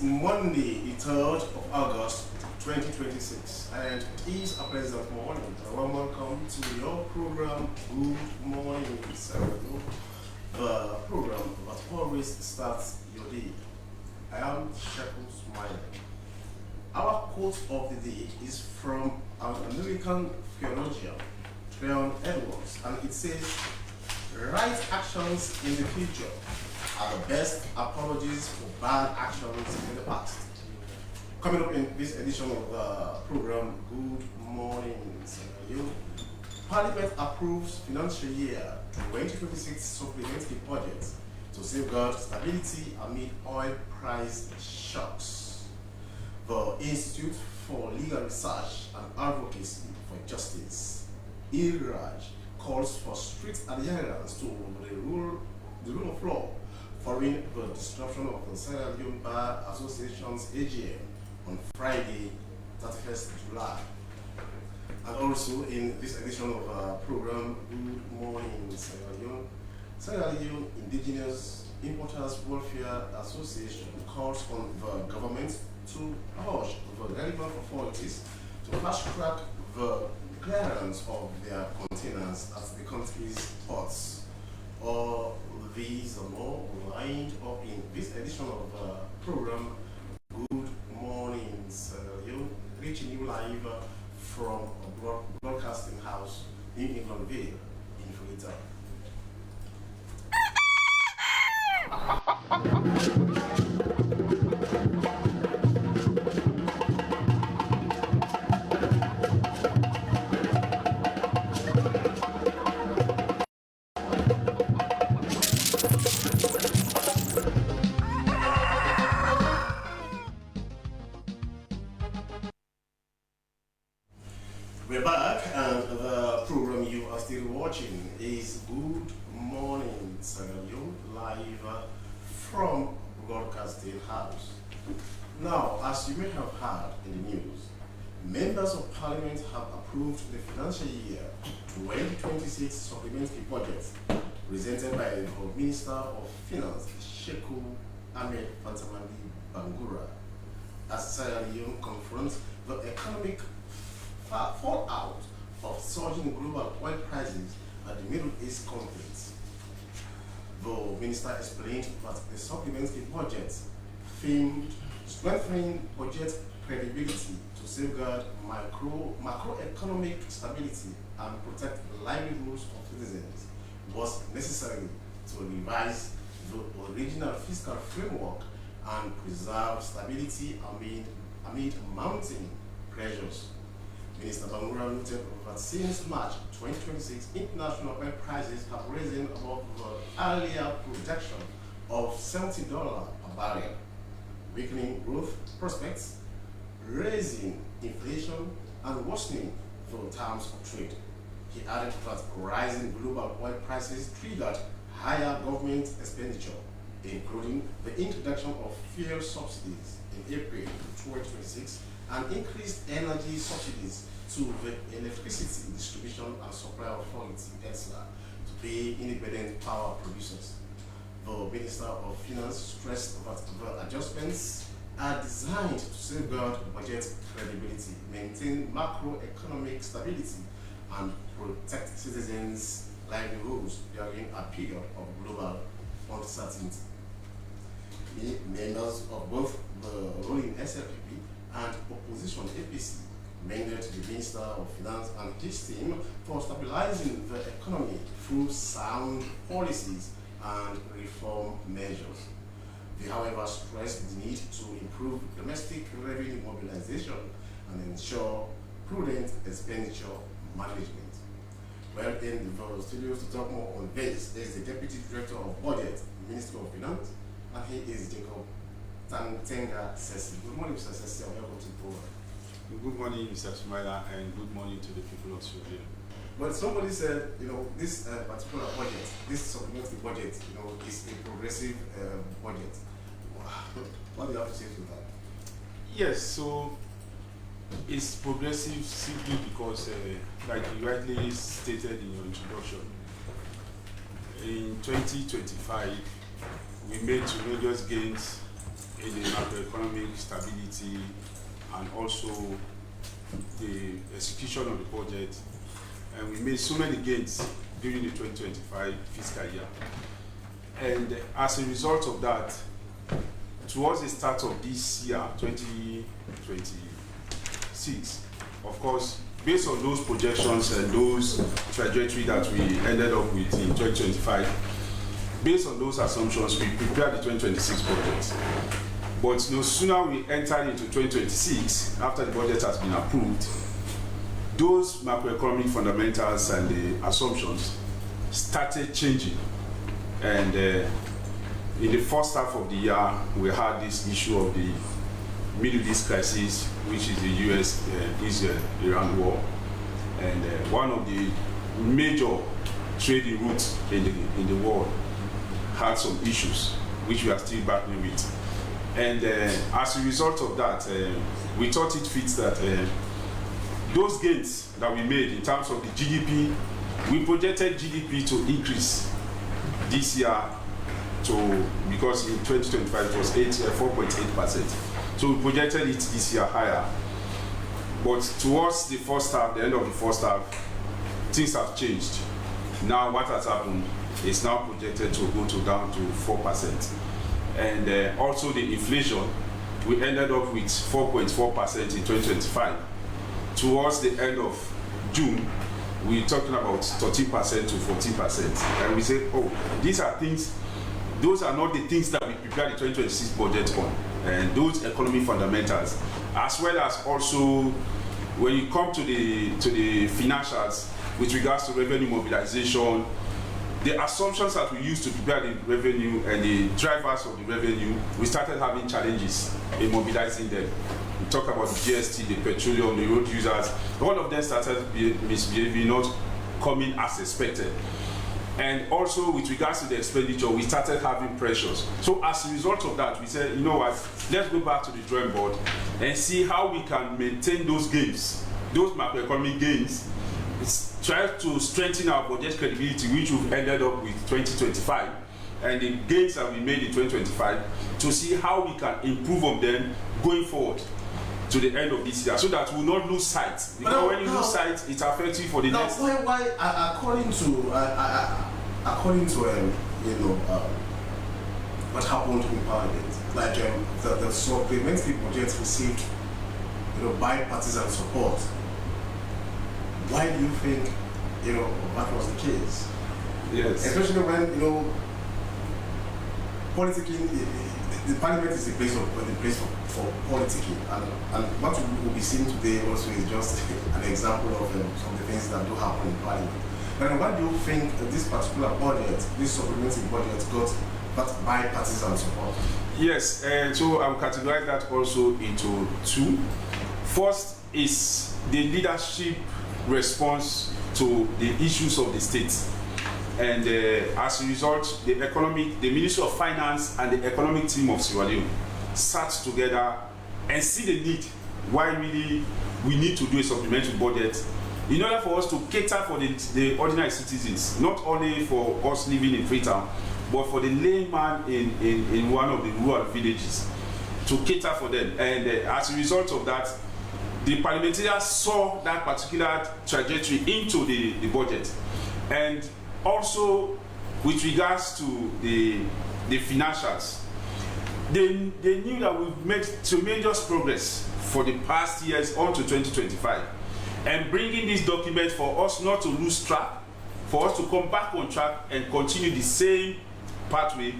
Monday, the 3rd of August 2026, and it is a pleasant morning. A warm welcome to your program, Good Morning, the program that always starts your day. I am Sheku Smile. Our quote of the day is from an American theologian, Leone, and it says, right actions in the future are the best apologies for bad actions in the past. Coming up in this edition of the program, Good Morning, Parliament approves financial year 2026 supplementary budget to safeguard stability amid oil price shocks. The Institute for Legal Research and Advocacy for Justice, IRAJ, calls for strict adherence to the rule of law following the disruption of the Sierra Leone Bar Association's AGM on Friday, 31st July. And also in this edition of our program, Good Morning, Sierra Leone Indigenous Importers Welfare Association calls on the government to urge the relevant authorities to fast-track the clearance of their containers at the country's ports. All these and more lined up in this edition of the program, Good Morning, reaching you live from a broadcasting house in Englandville, in Florida. We're back, and the program you are still watching is Good Morning, live from Broadcasting House. Now, as you may have heard in the news, members of Parliament have approved the financial year 2026 supplementary budget presented by the Minister of Finance, Sheku Ahmed Fantamandi Bangura, as Sierra Leone confronts the economic fallout of surging global oil prices at the Middle East conflict. The minister explained that the supplementary budget themed strengthening budget credibility to safeguard macroeconomic stability and protect the livelihoods of citizens was necessary to revise the original fiscal framework and preserve stability amid mounting pressures. Minister Bangura noted that since March 2026, international oil prices have risen above the earlier projection of $70 per barrel, weakening growth prospects, raising inflation, and worsening the terms of trade. He added that rising global oil prices triggered higher government expenditure, including the introduction of fuel subsidies in April 2026 and increased energy subsidies to the Electricity Distribution and Supply Authority, EDSA, to pay independent power producers. The Minister of Finance stressed that the adjustments are designed to safeguard budget credibility, maintain macroeconomic stability, and protect citizens' livelihoods during a period of global uncertainty. Members of both the ruling SLPP and opposition APC commended the Minister of Finance and his team for stabilizing the economy through sound policies and reform measures. They, however, stressed the need to improve domestic revenue mobilization and ensure prudent expenditure management. Well, in the studios to talk more on this is the Deputy Director of Budget, Ministry of Finance, and he is Jacob Tenga Sesi. Good morning, Mr. Sesi, and welcome to the program. Good morning, Mr. Sumaila, and good morning to the people of Sudan. But somebody said, this particular budget, this supplementary budget, is a progressive budget. What do you have to say to that? Yes, so it's progressive simply because, like you rightly stated in your introduction, in 2025, we made tremendous gains in the macroeconomic stability and also the execution of the budget, and we made so many gains during the 2025 fiscal year. And as a result of that, towards the start of this year, 2026, of course, based on those projections and those trajectory that we ended up with in 2025, based on those assumptions, we prepared the 2026 budget. But no sooner we entered into 2026, after the budget has been approved, those macroeconomic fundamentals and the assumptions started changing. And in the first half of the year, we had this issue of the Middle East crisis, which is the US-Israel-Iran war. And one of the major trading routes in the world had some issues, which we are still battling with. And as a result of that, we thought it fits that those gains that we made in terms of the GDP, we projected GDP to increase this year because in 2025 it was 4.8%. So we projected it this year higher. But towards the first half, the end of the first half, things have changed. Now what has happened is now projected to go down to 4%. And also the inflation, we ended up with 4.4% in 2025. Towards the end of June, we're talking about 13% to 14%. And we say, oh, these are things, those are not the things that we prepared the 2026 budget on. And those economic fundamentals, as well as also when you come to the financials with regards to revenue mobilization, the assumptions that we used to prepare the revenue and the drivers of the revenue, we started having challenges in mobilizing them. We talk about the GST, the petroleum, the road users, all of them started misbehaving, not coming as expected. And also with regards to the expenditure, we started having pressures. So as a result of that, we said, you know what, let's go back to the drawing board and see how we can maintain those gains, those macroeconomic gains, try to strengthen our budget credibility, which we've ended up with 2025, and the gains that we made in 2025, to see how we can improve on them going forward to the end of this year, so that we will not lose sight. Because when you lose sight, it affects you for the next. Why according to what happened in Parliament, like the supplementary budget received, bipartisan support. Why do you think, that was the case? Yes. Especially when, politicking, the parliament is the place for politicking. And what we'll be seeing today also is just an example of some of the things that do happen in parliament. But why do you think this particular budget, this supplementary budget, got that bipartisan support? Yes, so I will categorize that also into two. First is the leadership response to the issues of the state, and as a result, the Ministry of Finance and the economic team of Sierra Leone sat together and see the need why really we need to do a supplementary budget in order for us to cater for the ordinary citizens, not only for us living in Freetown, but for the layman in one of the rural villages, to cater for them. And as a result of that, the parliamentarians saw that particular trajectory into the budget. And also with regards to the financials, they knew that we've made tremendous progress for the past years on to 2025. And bringing this document for us not to lose track, for us to come back on track and continue the same pathway,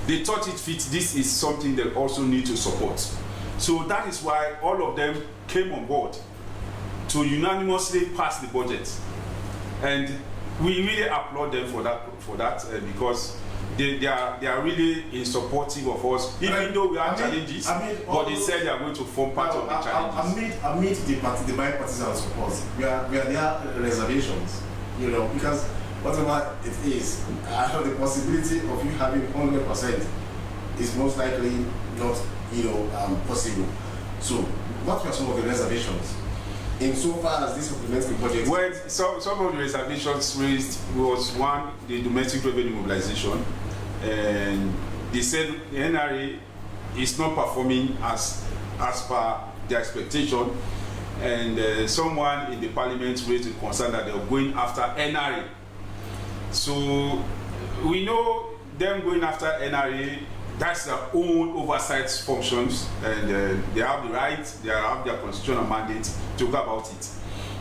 they thought it fit. This is something they also need to support. So that is why all of them came on board to unanimously pass the budget, and we really applaud them for that because they are really supportive of us, even though we have challenges. But they said they are going to form part of the challenges. Amid the bipartisan support, we are there reservations, because whatever it is, I have the possibility of you having 100% is most likely not possible. So, what were some of the reservations insofar as this supplementary budget? Well, some of the reservations raised was one, the domestic revenue mobilization, and they said the NRA is not performing as per the expectation, and someone in the parliament raised the concern that they're going after NRA. So we know them going after NRA, that's their own oversight functions, and they have the right, they have their constitutional mandate to go about it.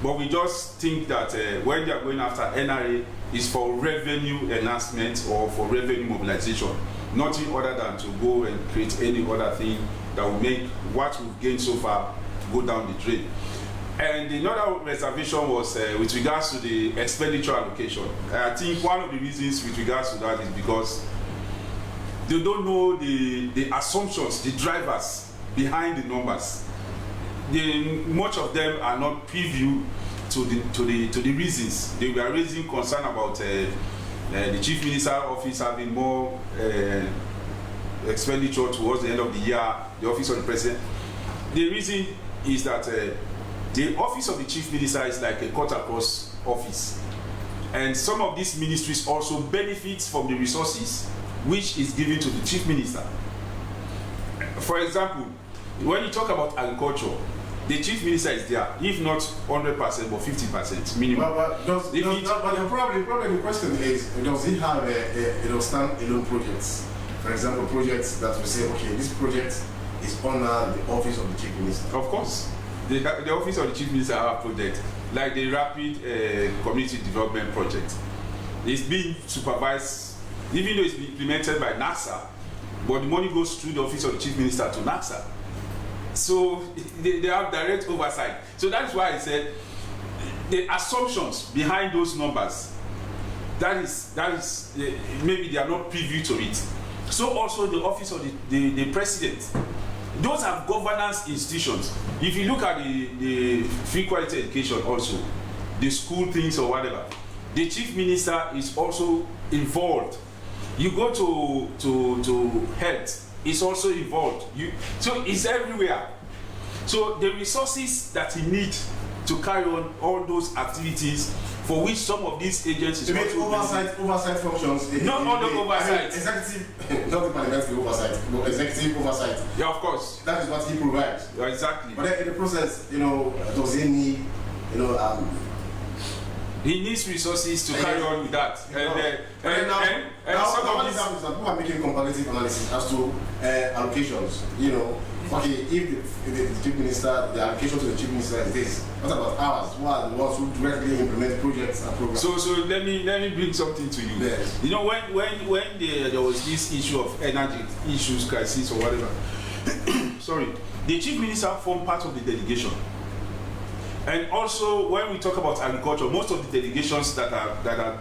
But we just think that when they are going after NRA is for revenue enhancement or for revenue mobilization, nothing other than to go and create any other thing that will make what we've gained so far go down the drain. And another reservation was with regards to the expenditure allocation. I think one of the reasons with regards to that is because they don't know the assumptions, the drivers behind the numbers. Much of them are not preview to the reasons. They were raising concern about the chief minister office having more expenditure towards the end of the year, the office of the president. The reason is that the office of the chief minister is like a cut across office, and some of these ministries also benefit from the resources which is given to the chief minister. For example, when you talk about agriculture, the chief minister is there, if not 100% but 50% minimum. But the question is, does he have a stand-alone projects? For example, projects that we say, okay, this project is under the office of the chief minister. Of course, the office of the chief minister have projects like the rapid community development project. It's being supervised, even though it's been implemented by NASA, but the money goes through the office of the chief minister to NASA. So they have direct oversight. So that's why I said the assumptions behind those numbers, that is maybe they are not privy to it. So also the office of the president, those are governance institutions. If you look at the free quality education also, the school things or whatever, the chief minister is also involved. You go to health, it's also involved. So it's everywhere. So the resources that he needs to carry on all those activities, for which some of these agencies oversight functions. Not all the oversight. Executive, not the parliamentary oversight, but executive oversight. Yeah, of course. That is what he provides. Yeah, exactly. But then in the process, does he need, he needs resources to carry on with that. Now some of these people are making comparative analysis as to allocations. Okay, if the chief minister, the allocation to the chief minister is this, what about ours? Who are the ones who directly implement projects and programs? So let me bring something to you. Yes. When there was this issue of energy issues, crisis or whatever, sorry, the chief minister formed part of the delegation. And also, when we talk about agriculture, most of the delegations that are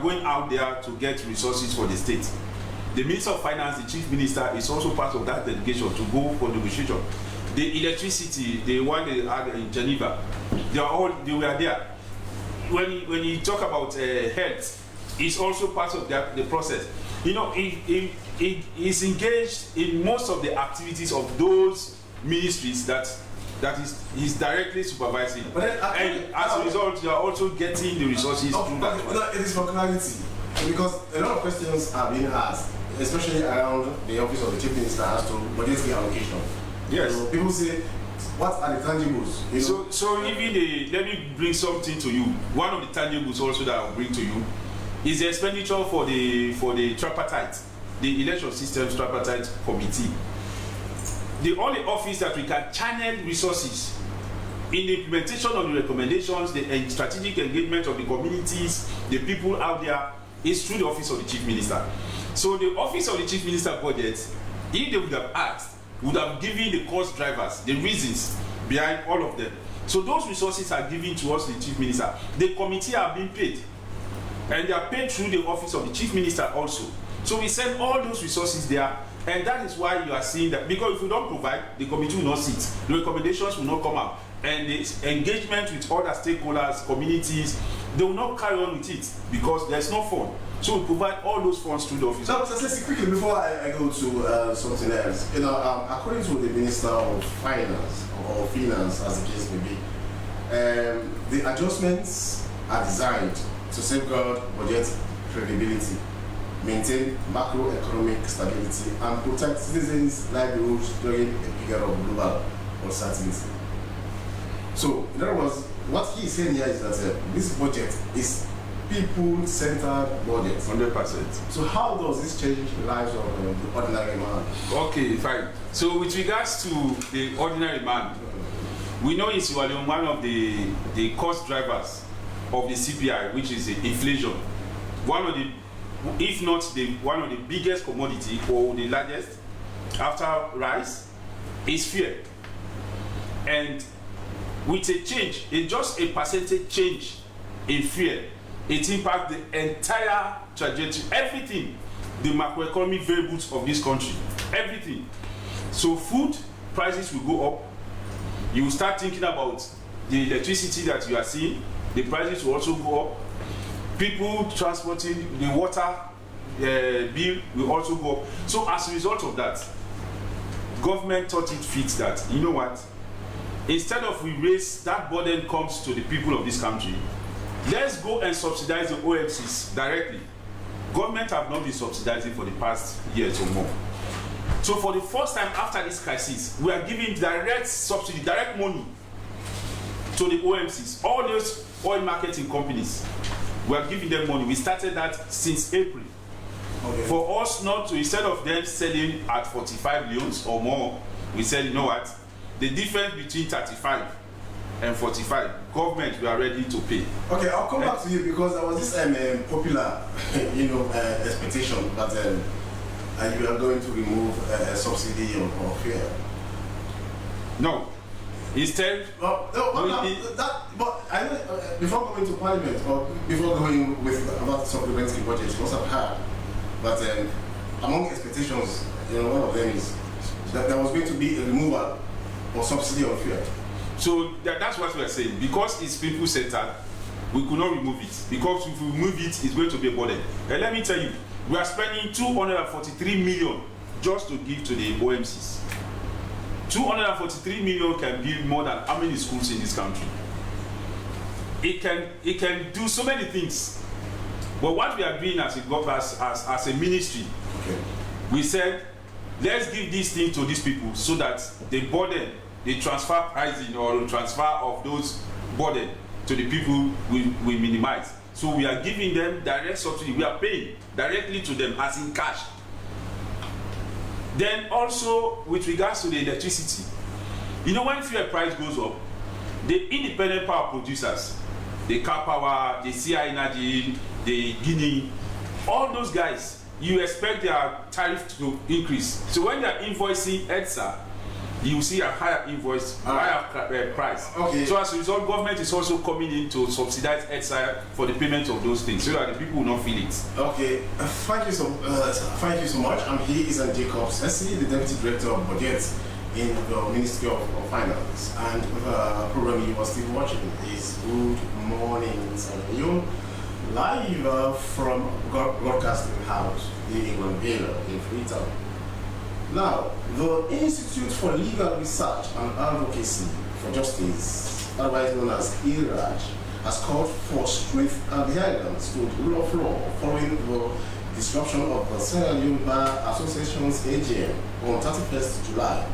going out there to get resources for the state, the Minister of Finance, the Chief Minister, is also part of that delegation to go for negotiation. The electricity, the one they had in Geneva, they were there. When you talk about health, it's also part of the process. It is engaged in most of the activities of those ministries that is directly supervising. But then, and as a result, you are also getting the resources through that. It is for clarity, because a lot of questions are being asked, especially around the office of the chief minister as to budgetary allocation. Yes. So people say, what are the tangibles? So even let me bring something to you. One of the tangibles also that I'll bring to you is the expenditure for the tripartite, the election systems tripartite committee. The only office that we can channel resources in the implementation of the recommendations, the strategic engagement of the communities, the people out there, is through the office of the chief minister. So the office of the chief minister budget, if they would have asked, would have given the cost drivers, the reasons behind all of them. So those resources are given to us, the chief minister. The committee are being paid, and they are paid through the office of the chief minister also. So we send all those resources there, and that is why you are seeing that, because if we don't provide, the committee will not sit, the recommendations will not come out, and the engagement with other stakeholders, communities, they will not carry on with it because there's no fund. So we provide all those funds through the office. So let's quickly, before I go to something else, according to the Minister of Finance, or Finance as the case may be, the adjustments are designed to safeguard budget credibility. maintain macroeconomic stability, and protect citizens' livelihoods during a period of global uncertainty. So, in other words, what he is saying here is that this budget is people-centered budget. 100%. So how does this change the lives of the ordinary man? Okay, fine. So with regards to the ordinary man, we know in Sierra Leone one of the cost drivers of the CPI, which is the inflation. One of the, if not one of the biggest commodity or the largest after rice is fear. And with a change, just a percentage change in fear, it impacts the entire trajectory, everything, the macroeconomic variables of this country, everything. So food prices will go up. You will start thinking about the electricity that you are seeing, the prices will also go up. People transporting, the water bill will also go up. So as a result of that, government thought it fit that, you know what, instead of we raise that burden comes to the people of this country, let's go and subsidize the OMCs directly. Government have not been subsidizing for the past years or more. So for the first time after this crisis, we are giving direct subsidy, direct money to the OMCs, all those oil marketing companies. We are giving them money. We started that since April. Okay. For us not to, instead of them selling at 45 leones or more, we said, you know what, the difference between 35 and 45, government, we are ready to pay. Okay, I'll come back to you because there was this popular, expectation that you are going to remove a subsidy or fare. No. Instead, but I know, before going to Parliament or before going with about supplementary budget, you must have heard. But among expectations, one of them is that there was going to be a removal of subsidy on fuel. So that's what we are saying. Because it's people-centered, we could not remove it. Because if we remove it, it's going to be a burden. And let me tell you, we are spending 243 million just to give to the OMCs. 243 million can build more than how many schools in this country? It can do so many things. But what we are doing as a ministry, okay, we said, let's give this thing to these people so that the burden, the transfer pricing or transfer of those burden to the people we minimize. So we are giving them direct subsidy. We are paying directly to them as in cash. Then also with regards to the electricity, when fuel price goes up, the independent power producers, the Car Power, the CI Energy, the Guinea, all those guys, you expect their tariff to increase. So when they are invoicing EDSA, you will see a higher invoice, higher price. Okay. So as a result, government is also coming in to subsidize EDSA for the payment of those things, so that the people will not feel it. Okay, thank you so much. I'm here, Isan Jacobs, SC, the Deputy Director of Budget in the Ministry of Finance. And the program you are still watching is Good Morning, Leone, live from Broadcasting House, the England Villa in Freetown. Now, the Institute for Legal Research and Advocacy for Justice, otherwise known as IRAJ, has called for strict adherence to the rule of law following the disruption of the Sierra Leone Bar Association's AGM on 31st July.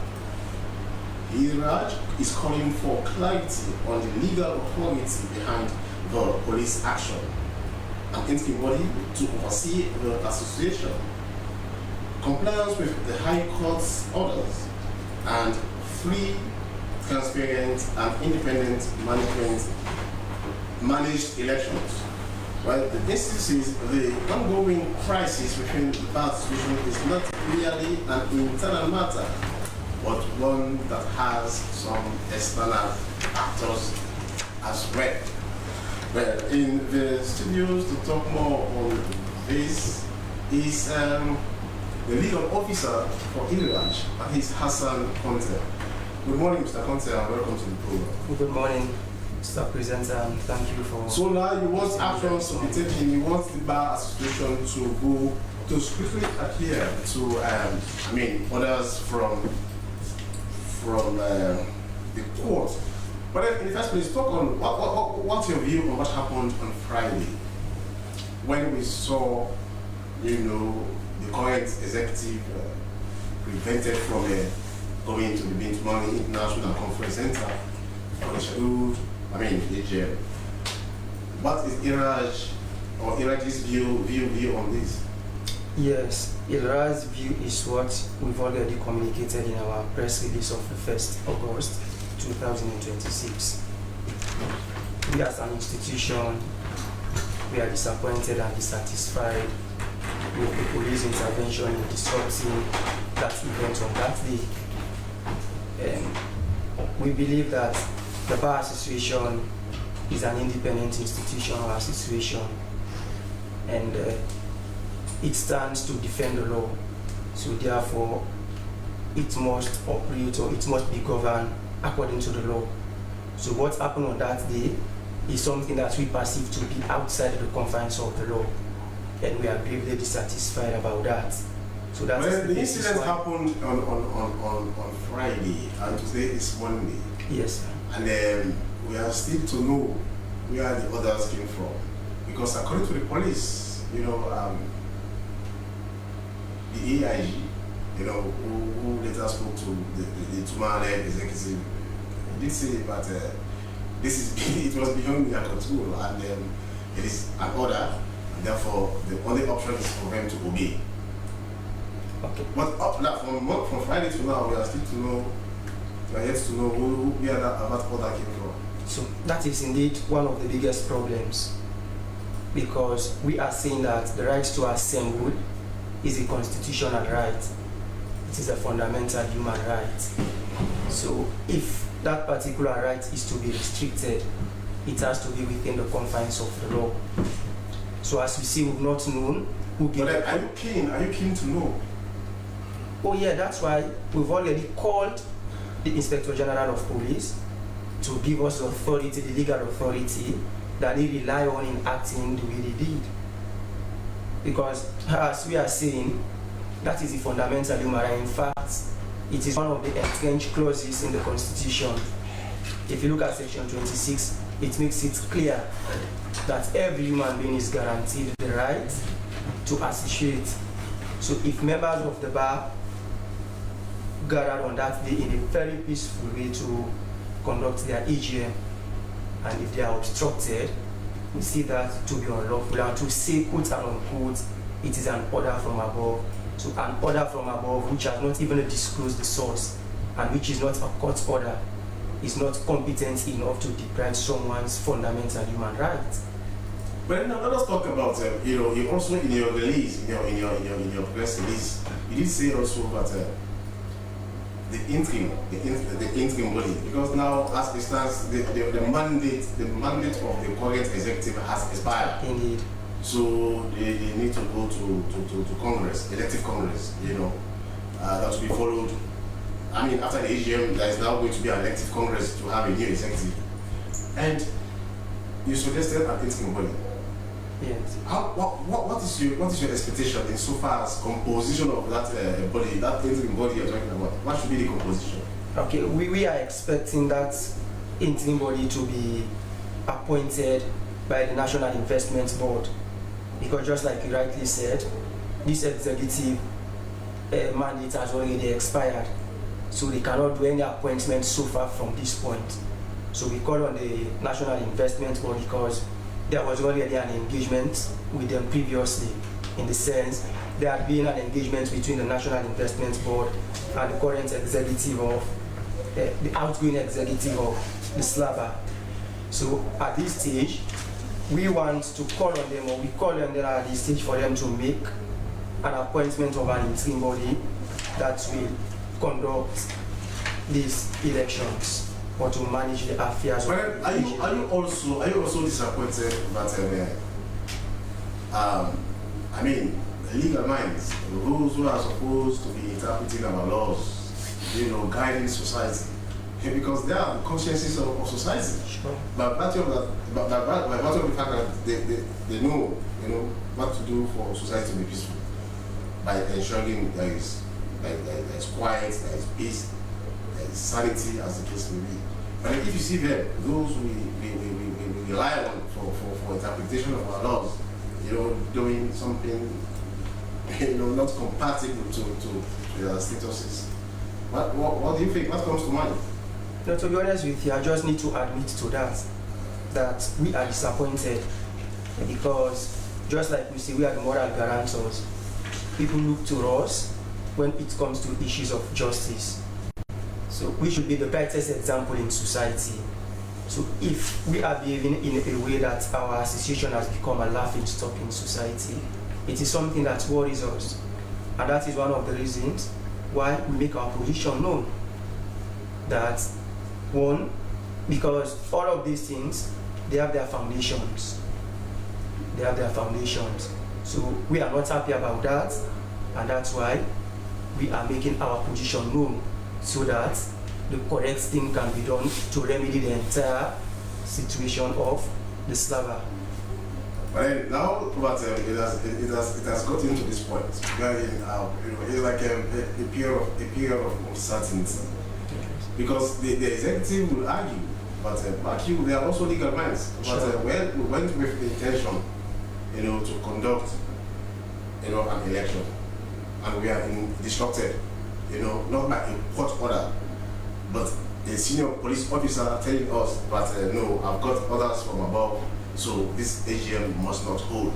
IRAJ is calling for clarity on the legal authority behind the police action, an interim body to oversee the association, compliance with the High Court's orders, and free, transparent, and independent managed elections. Well, the institute says the ongoing crisis within the bar association is not merely an internal matter, but one that has some external actors as well. Well, in the studios to talk more on this is the legal officer for IRAJ, and he's Hassan Conte. Good morning, Mr. Conte, and welcome to the program. Good morning, Mr. Presenter, and thank you for... So now you want actions to be taken, you want the Bar Association to go to strictly adhere to, orders from the court. But in the first place, talk on what's your view on what happened on Friday when we saw the current executive prevented from going to the Goodmorning International Conference Center for the scheduled, AGM. What is Iraj's view on this? Yes, Iraj's view is what we've already communicated in our press release of the 1st August 2026. We as an institution, we are disappointed and dissatisfied with the police intervention in disrupting that event on that day. We believe that the Bar Association is an independent institution or association, and it stands to defend the law. So therefore, it must operate, or it must be governed according to the law. So what happened on that day is something that we perceive to be outside the confines of the law, and we are gravely dissatisfied about that. So that the incident happened on Friday, and today is Monday. Yes, sir. And we are still to know where the others came from, because according to the police, the AIG, who later spoke to the two-man executive, did say that it was beyond their control, and it is an order, and therefore the only option is for them to obey. Okay. But from Friday to now, we are yet to know where that order came from. So that is indeed one of the biggest problems, because we are saying that the right to assemble is a constitutional right. It is a fundamental human right. So if that particular right is to be restricted, it has to be within the confines of the law. So as you see, we've not known who gave. But are you keen to know? Oh yeah, that's why we've already called the Inspector General of Police to give us the authority, the legal authority that they rely on in acting the way they did. Because as we are saying, that is a fundamental human right. In fact, it is one of the entrenched clauses in the Constitution. If you look at Section 26, it makes it clear that every human being is guaranteed the right to associate. So if members of the bar gathered on that day in a very peaceful way to conduct their AGM, and if they are obstructed, we see that to be unlawful, and to say, quote and unquote, it is an order from above. So an order from above which has not even disclosed the source, and which is not a court order, is not competent enough to deprive someone's fundamental human rights. But now let us talk about you also in your release, in your press release, you did say also that the interim body, because now as it stands, the mandate of the current executive has expired. Indeed. So they need to go to Congress, elective Congress, that will be followed. After the AGM, there is now going to be an elective Congress to have a new executive. And you suggested an interim body. Yes. What is your expectation in so far as composition of that body, that interim body you're talking about? What should be the composition? Okay, we are expecting that interim body to be appointed by the National Investment Board, because just like you rightly said, this executive mandate has already expired, so they cannot do any appointment so far from this point. So we call on the National Investment Board because there was already an engagement with them previously, in the sense there had been an engagement between the National Investment Board and the current executive of the outgoing executive of the SLABA. So at this stage, we want to call on them, or we call on them at this stage for them to make an appointment of an interim body that will conduct these elections, or to manage the affairs. But are you also disappointed that legal minds, those who are supposed to be interpreting our laws, guiding society, because they are the consciences of society. Sure. But by virtue of the fact that they know what to do for society to be peaceful, by ensuring there is quiet, there is peace, there is sanity, as the case may be. But if you see them, those we rely on for interpretation of our laws, doing something not compatible to their statuses. What do you think? What comes to mind? No, to be honest with you, I just need to admit to that we are disappointed because just like we say, we are the moral guarantors. People look to us when it comes to issues of justice. So we should be the brightest example in society. So if we are behaving in a way that our association has become a laughing stock in society, it is something that worries us. And that is one of the reasons why we make our position known. That one, because all of these things, they have their foundations. They have their foundations. So we are not happy about that, and that's why we are making our position known so that the correct thing can be done to remedy the entire situation of the slaver. But then now, but it has gotten to this point where it's like a period of uncertainty, because the executive will argue, but like you, they are also legal minds. But when we went with the intention, to conduct, an election, and we are disrupted, not by a court order, but a senior police officer telling us, but no, I've got orders from above, so this AGM must not hold.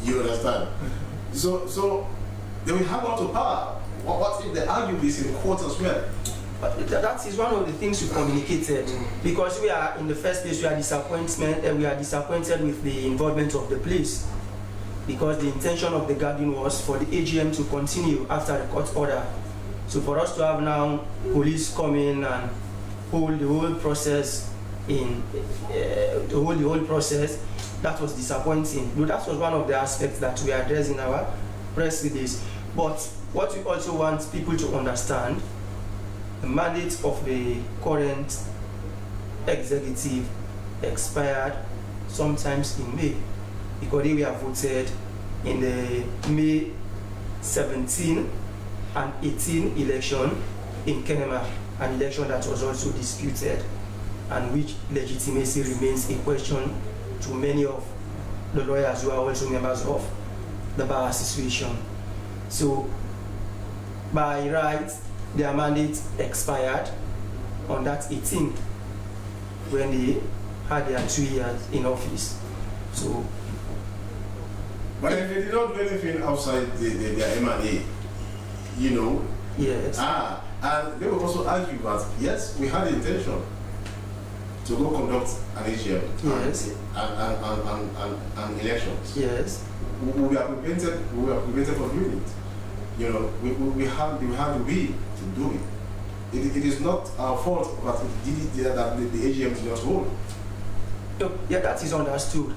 You understand? So they will have a lot of power. What if they argue this in court as well? But that is one of the things we communicated, because we are in the first place we are disappointed with the involvement of the police, because the intention of the gathering was for the AGM to continue after the court order. So for us to have now police come in and hold the whole process that was disappointing. No, that was one of the aspects that we addressed in our press release. But what we also want people to understand, the mandate of the current executive expired sometimes in May, because we have voted in the May 17 and 18 election in Kenema, an election that was also disputed and which legitimacy remains a question to many of the lawyers who are also members of the Bar Association. So by right, their mandate expired on that 18th when they had their 2 years in office. So, but if they did not do anything outside their M&A, yes. And they will also argue that yes, we had the intention to go conduct an AGM, yes, and elections. Yes. We are prevented from doing it. We had the will to do it. It is not our fault, but that the AGM did not hold. No, yeah, that is understood.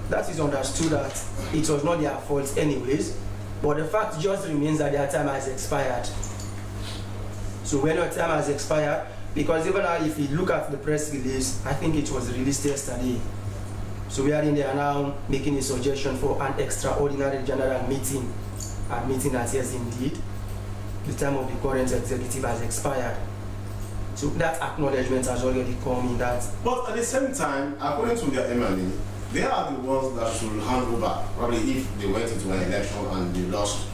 That is understood that it was not their fault anyways, but the fact just remains that their time has expired. So when your time has expired, because even now if you look at the press release, I think it was released yesterday. So we are in there now making a suggestion for an extraordinary general meeting, admitting that yes indeed, the time of the current executive has expired. So that acknowledgement has already come in that. But at the same time, according to their M&A, they are the ones that should hand over, probably if they went into an election and they lost.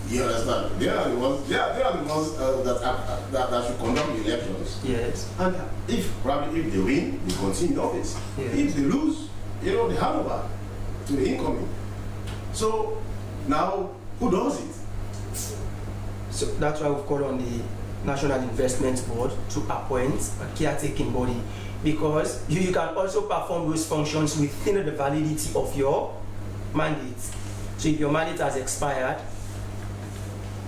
You understand? They are the ones that should conduct the elections. Yes. And if they win, they continue in office. Yes. If they lose, they hand over to the incoming. So now, who does it? So that's why we've called on the National Investment Board to appoint a caretaking body, because you can also perform those functions within the validity of your mandate. So if your mandate has expired,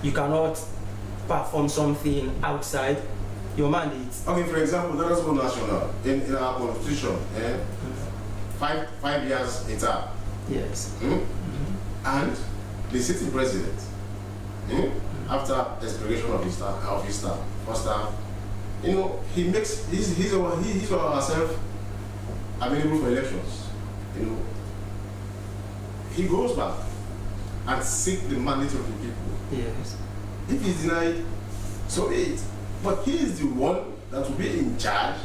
you cannot perform something outside your mandate. Okay, for example, let us go national. In our constitution, 5 years a term. Yes. And the sitting president, after expiration of his term, first term, he makes he's or herself available for elections. He goes back and seek the mandate of the people. Yes. If he's denied, so be it. But he is the one that will be in charge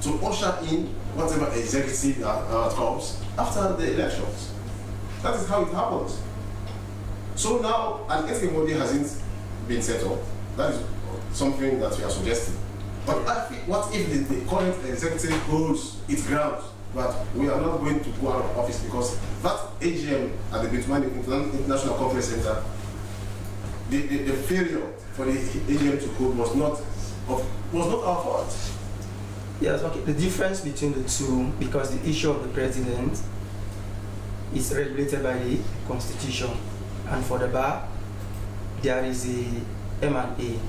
to usher in whatever executive comes after the elections. That is how it happens. So now an ethics body hasn't been set up. That is something that we are suggesting. But what if the current executive holds its ground, but we are not going to go out of office because that AGM at the Goodmorning International Conference Center, the failure for the AGM to hold was not our fault. Yes, okay. The difference between the two, because the issue of the president is regulated by the Constitution, and for the bar, there is a M&A,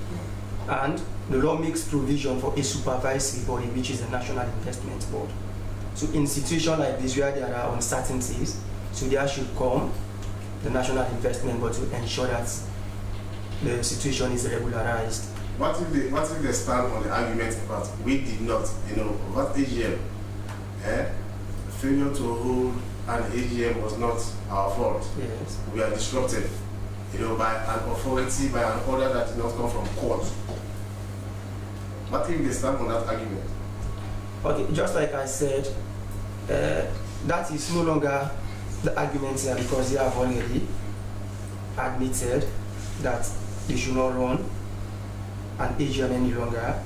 and the law makes provision for a supervisory body, which is the National Investment Board. So in situations like this where there are uncertainties, so there should come the National Investment Board to ensure that the situation is regularized. What if they stand on the argument that we did not, what AGM, failure to hold an AGM was not our fault. Yes. We are disrupted, by an authority, by an order that did not come from court. What if they stand on that argument? Okay, just like I said, that is no longer the argument here, because they have already admitted that they should not run an AGM any longer,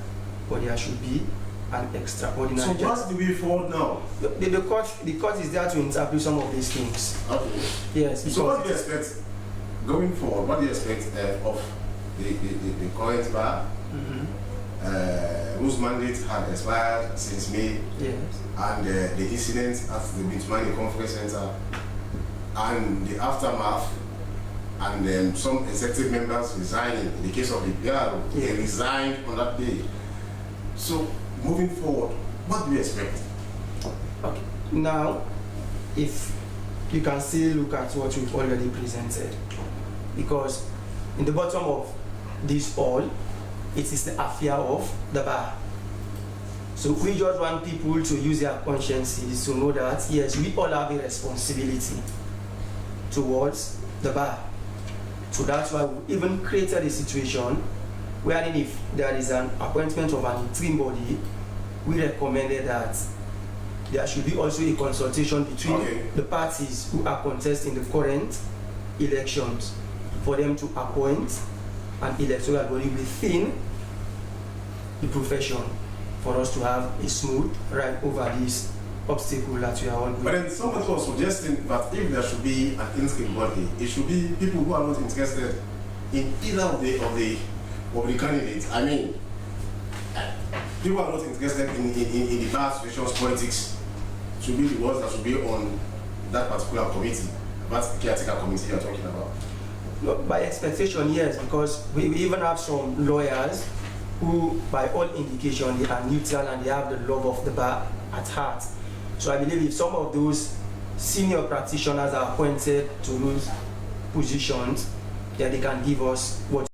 but there should be an extraordinary. So what's the way forward now? The court is there to interpret some of these things. Okay. Yes. So what do you expect going forward? What do you expect of the current bar, whose mandate had expired since May? Yes. And the incident at the Goodmorning Conference Center and the aftermath, and some executive members resigning. In the case of the PRO, they resigned on that day. So moving forward, what do you expect? Okay. Now, if you can still look at what we've already presented, because in the bottom of this all, it is the affair of the bar. So we just want people to use their consciences to know that yes, we all have a responsibility towards the bar. So that's why we even created a situation wherein if there is an appointment of an interim body, we recommended that there should be also a consultation between the parties who are contesting the current elections for them to appoint an electoral body within the profession for us to have a smooth ride over this obstacle that we are all going. But then somebody was suggesting that if there should be an interim body, it should be people who are not interested in either of the candidates. I mean, people who are not interested in the bar situations politics should be the ones that should be on that particular committee. That's the caretaker committee you're talking about. No, by expectation, yes, because we even have some lawyers who, by all indication, they are neutral and they have the love of the bar at heart. So I believe if some of those senior practitioners are appointed to those positions, then they can give us what